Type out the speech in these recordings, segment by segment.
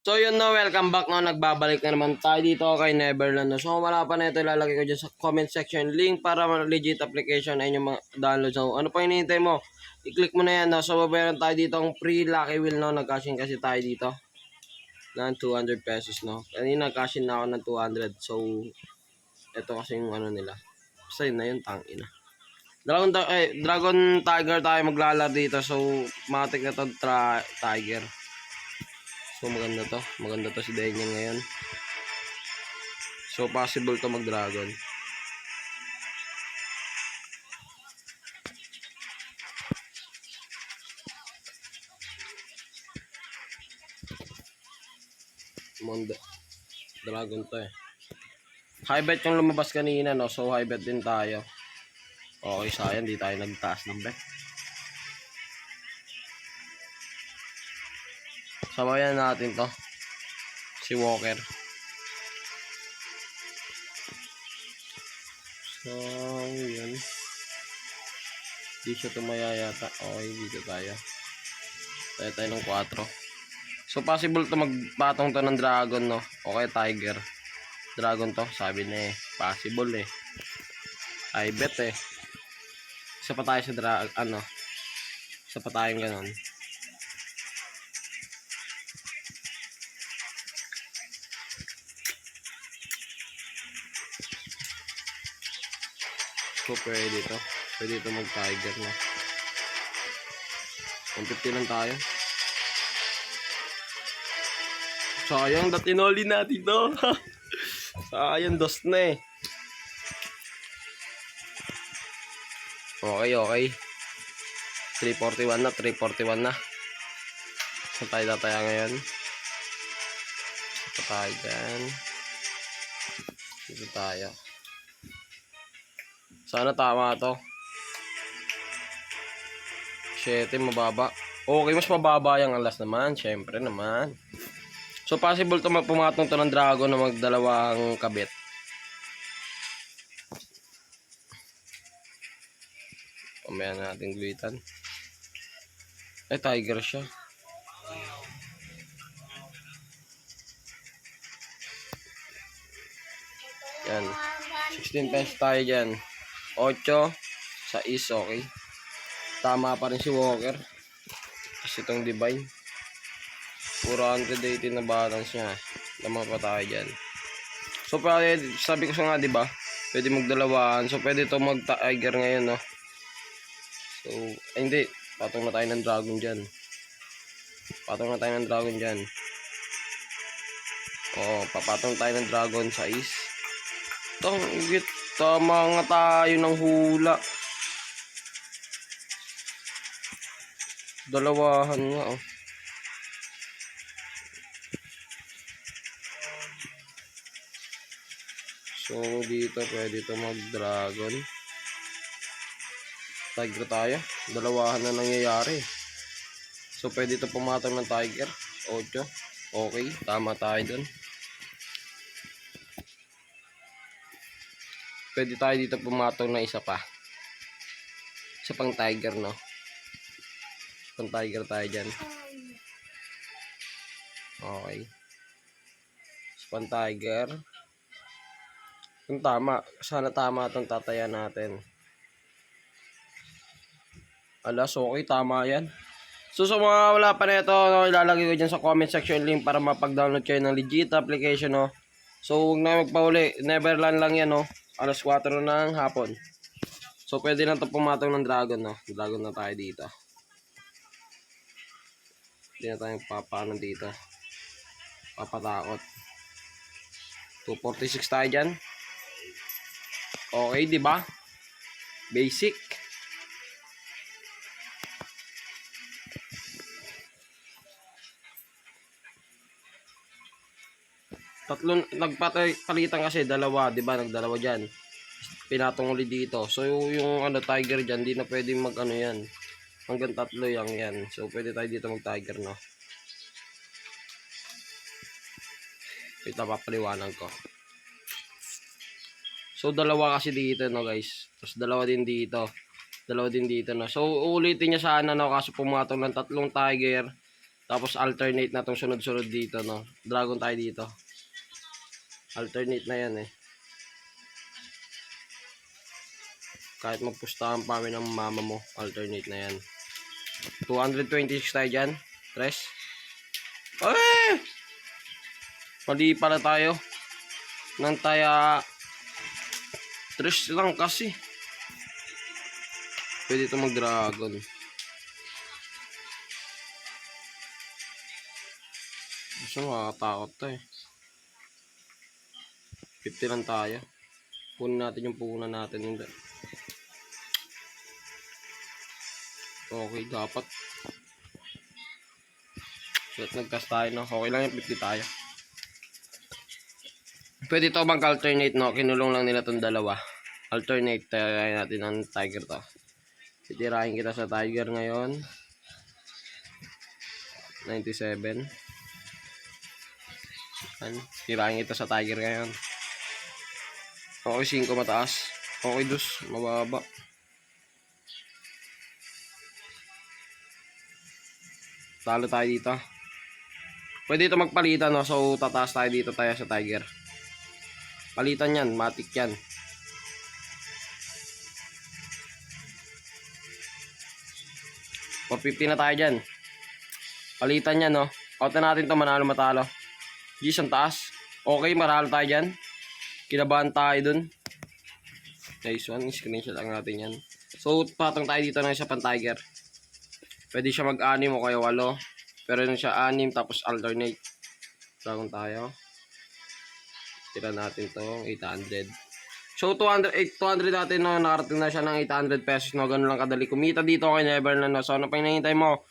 So yun no, welcome back no, nagbabalik na naman tayo dito kay Neverland no. So kung wala pa na ito, ilalagay ko dyan sa comment section link para legit application ay yung mga download. So ano pa hinihintay mo? I-click mo na yan no. So babayaran tayo dito ang free lucky wheel no, nag-cashin kasi tayo dito ng 200 pesos no. Kanina nag-cashin na ako ng 200. So ito kasi yung ano nila. Basta yun na yun, tangina. Dragon Tiger tayo maglalaro dito. So matik na to Tiger. So maganda to. Maganda to si Daniel ngayon. So possible to mag-dragon. Dragon to eh. High bet yung lumabas kanina no. So high bet din tayo. Okay, sayang di tayo nagtaas ng bet. Sabayan natin to. Si Walker. So, yan. Di siya tumaya yata. Okay, dito tayo. Tayo ng 4. So, possible to magpatong to ng dragon, no? Okay, tiger. Dragon to. Sabi na eh. Possible eh. I bet eh. Isa pa tayo sa Isa pa tayong ganon. So, pwede to. Pwede to mag-tiger na. 150 lang tayo. Sayang, datinoli natin to. Sayang, dos na eh. Okay. 341 na, 341 na. Saan tayo tataya ngayon? Ito tayo dyan. Dito tayo. Sana tama to. 7 mababa. Okay, mas mababa yung alas naman. Syempre naman. So possible to pumatong to ng dragon na magdalawang kabit. Pamaya natin gluitan. Eh, tiger siya. Yan. 16 pesos tayo dyan. 8 sa is okay. Tama pa rin si Walker. Kasi itong divine. Puro 180 na balance niya. Lamang pa tayo dyan. So sabi ko sa nga diba, pwede magdalawaan. So pwede ito mag-tiger ngayon no. So hindi. Patong na tayo ng dragon dyan. Oo, papatong tayo ng dragon sa is. Tama nga tayo ng hula. Dalawahan nga oh. So dito pwede ito mag-dragon. Tiger tayo. Dalawahan na nangyayari. So pwede ito pumatong ng tiger. 8. Okay, tama tayo dun. Pwede tayo dito pumatong na isa pa. Isa pang tiger no. Pang tiger tayo dyan. Okay. Isa pang tiger. Kung tama. Sana tama itong tataya natin. Alas, okay. Tama yan. So sa mga wala pa na ito, no, ilalagay ko dyan sa comment section link para mapag-download kayo ng legit application. No? So huwag na magpahuli. Neverland lang yan. No? Alas 4 ng hapon. So pwede na ito pumatong ng dragon. No? Dragon na tayo dito. Hindi na tayong papaano dito. Papatakot. 246 tayo dyan. Okay, di ba? Basic. Tatlo nagpalitan kasi dalawa, 'di ba? Nagdalawa diyan. Pinatong ulit dito. So yung tiger diyan, di na pwedeng mag-ano 'yan. Hanggang 3 yang 'yan. So pwede tayo dito mag-tiger, no. Ito papaliwanag ko. So dalawa kasi dito, no, guys. Tapos dalawa din dito, no. So ulitin niya sana, no, kaso pumatong ng 3 tiger. Tapos alternate na tong sunod-sunod dito, no? Dragon tayo dito. Alternate na yan eh. Kahit magpustahan pa kami ng mama mo, alternate na yan. 226 tayo dyan. Tres. Ay! Pali pala tayo. Nang taya. Tres lang kasi. Pwede ito mag-dragon. Gusto makakatakot to eh. 50 lang tayo. Punin natin yung punan natin. Hindi. Okay, dapat. So, nag-cast tayo, no? Okay lang yung 50 tayo. Pwede ito bang alternate, no? Kinulong lang nila itong dalawa. Alternate, tayo natin ang tiger to. Titirahin kita sa tiger ngayon. 97. Tirahin kita sa tiger ngayon. Okay, 5 mataas. Okay, 2 mababa. Talo tayo dito. Pwede ito magpalitan, no? So, tataas tayo dito tayo sa tiger. Palitan yan. Matik yan. $450 na tayo dyan. Palitan yan, no? Kautan natin ito. Manalo matalo. Gis, ang taas. Okay, maralo tayo dyan. Kinabahan tayo dun. Nice one. Screenshot lang natin yan. So, patong tayo dito ng isa pang tiger. Pwede siya mag-anim o kaya 8. Pero yun siya 6 tapos alternate. Dragon tayo. Tira natin to 800. So 200 natin, no, nakarating na siya ng 800 pesos, no. Ganun lang kadali kumita dito kay Neverland, no. So ano pa hinihintay mo?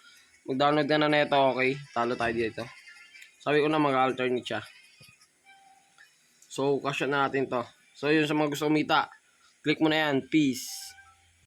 Mag-download ka na nito, okay? Talo tayo dito. Sabi ko na mag-alternate siya. So cash natin to. So yun, sa mga gusto kumita, click mo na yan. Peace.